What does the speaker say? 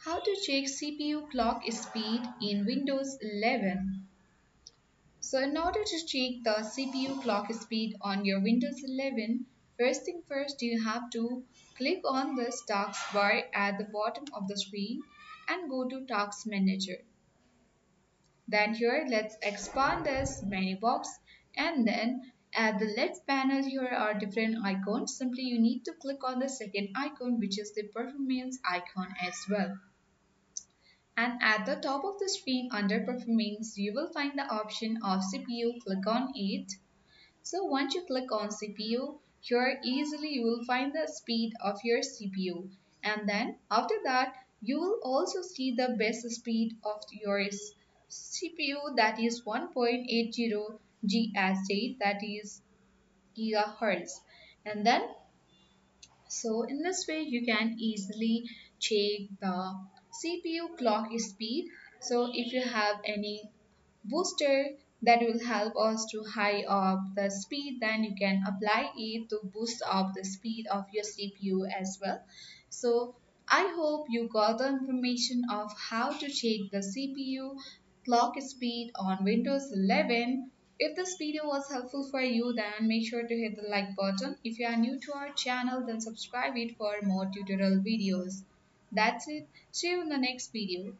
How to check CPU clock speed in Windows 11. So in order to check the CPU clock speed on your Windows 11, first thing first you have to click on the task bar at the bottom of the screen and go to Task Manager. Then here let's expand this menu box, and then at the left panel here are different icons. Simply you need to click on the second icon, which is the performance icon as well. And at the top of the screen under performance, you will find the option of CPU. Click on it. So once you click on CPU, here easily you will find the speed of your CPU. And then after that, you will also see the best speed of your CPU, that is 1.80 GHz, that is gigahertz. And then so in this way you can easily check the CPU clock speed. So if you have any booster that will help us to high up the speed, then you can apply it to boost up the speed of your CPU as well. So I hope you got the information of how to check the CPU clock speed on Windows 11. If this video was helpful for you, then make sure to hit the like button. If you are new to our channel, then subscribe it for more tutorial videos. That's it. See you in the next video.